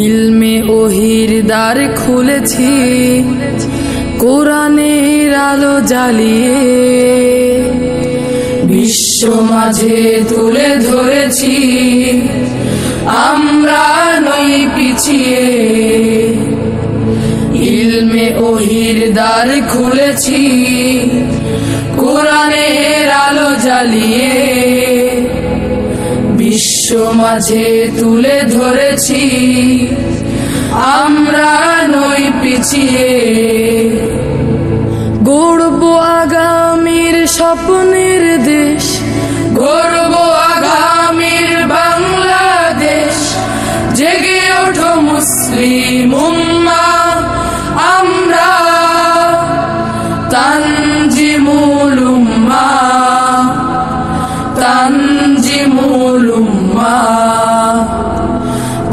ইলমে ওহির দ্বার খুলেছি, কোরআনের আলো জ্বালিয়ে বিশ্ব মাঝে তুলে ধরেছি, আমরা নই পিছিয়ে। ইলমে ওহির দ্বার খুলেছি, কোরআনের আলো জ্বালিয়ে বিশ্ব মাঝে তুলে ধরেছি, আমরা নই পিছিয়ে। গড়ব আগামীর স্বপ্নের দেশ, গড়ব আগামীর বাংলাদেশ। জেগে ওঠো মুসলিম উম্মাহ, আমরা তানজিমুল উম্মাহ, তানজিমুল উম্মাহ,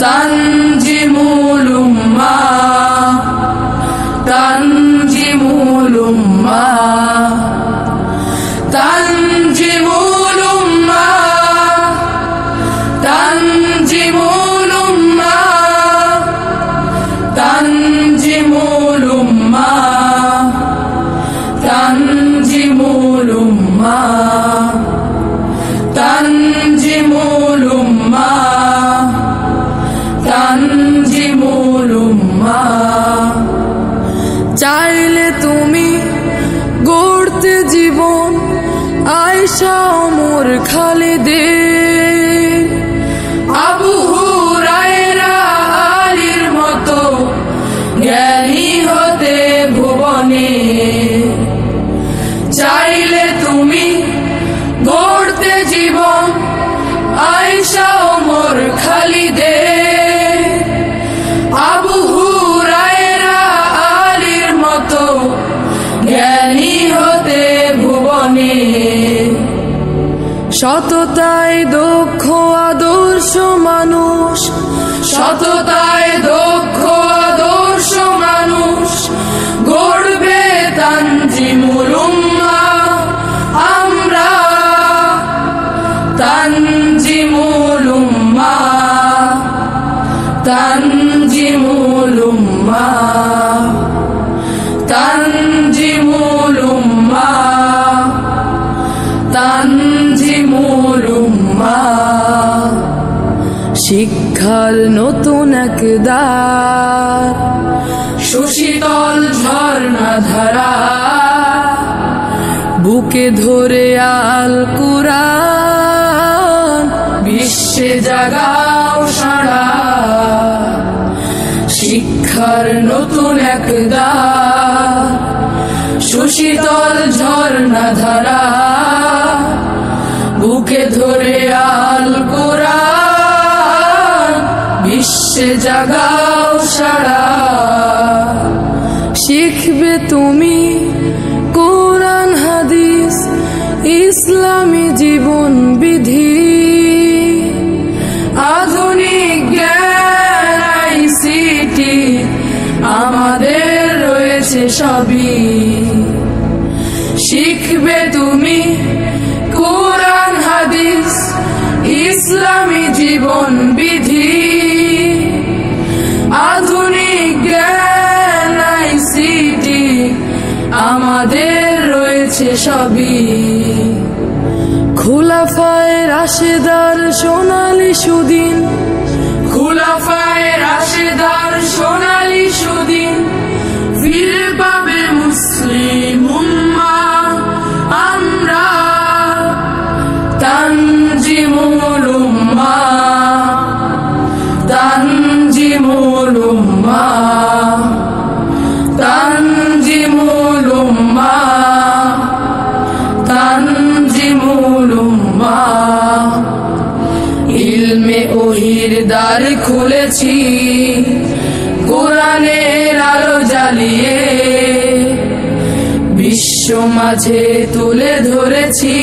তানজিমুল উম্মাহ, তানজিমুল উম্মাহ, তানজিমুল উম্মাহ, তানজিমুল উম্মাহ, তানজিমুল উম্মাহ, তানজিমুল উম্মাহ, তানজিমুল উম্মাহ, তানজিমুল উম্মাহ। চাইলে তুমি গড়তে জীবন আয়েশা ওমর খালিদের, আবু হুরায়রা আলীর মতো জ্ঞানী হতে ভুবনে। চাইলে তুমি গড়তে জীবন আয়েশা ওমর খালিদের, আবু হুরায়রা আলীর মতো জ্ঞানী হতে ভুবনে। সততায় দক্ষ আদর্শ মানুষ, সততায় দক্ষ আদর্শ মানুষ গড়বে তানজিমুল উম্মাহ, আমরা তানজিমুল উম্মাহ, তানজিমুল উম্মাহ, তানজিমুল উম্মাহ, তানজিমুল উম্মাহ। শিক্ষার নতুন এক দ্বার, সুশীতল ঝর্ণা ধারা, বুকে ধরে আল কুরআন বিশ্বে জাগাও সাড়া। শিক্ষার নতুন এক দ্বার, সুশীতল ঝর্ণা ধারা, বুকে ধরে আল কুরআন বিশ্বে জাগাও সাড়া। শিখবে তুমি কোরআন হাদিস ইসলামী জীবন বিধি, আধুনিক জ্ঞান আইসিটি আমাদের রয়েছে সবই। শিখবে তুমি কোরআন হাদিস ইসলামী জীবন বিধি, আধুনিক জ্ঞান আইসিটি আমাদের রয়েছে সবই। খুলাফায়ে রাশেদার সোনালী সুদিন, খুলাফায়ে রাশেদার সোনালী সুদিন ফিরে পাবে মুসলিম উম্মাহ, আমরা তানজিমুল উম্মাহ, তানজিমুল উম্মাহ, তানজিমুল উম্মাহ, তানজিমুল উম্মাহ। ইলমে ওহির দ্বার খুলেছি, কোরআনের আলো জ্বালিয়ে বিশ্ব মাঝে তুলে ধরেছি,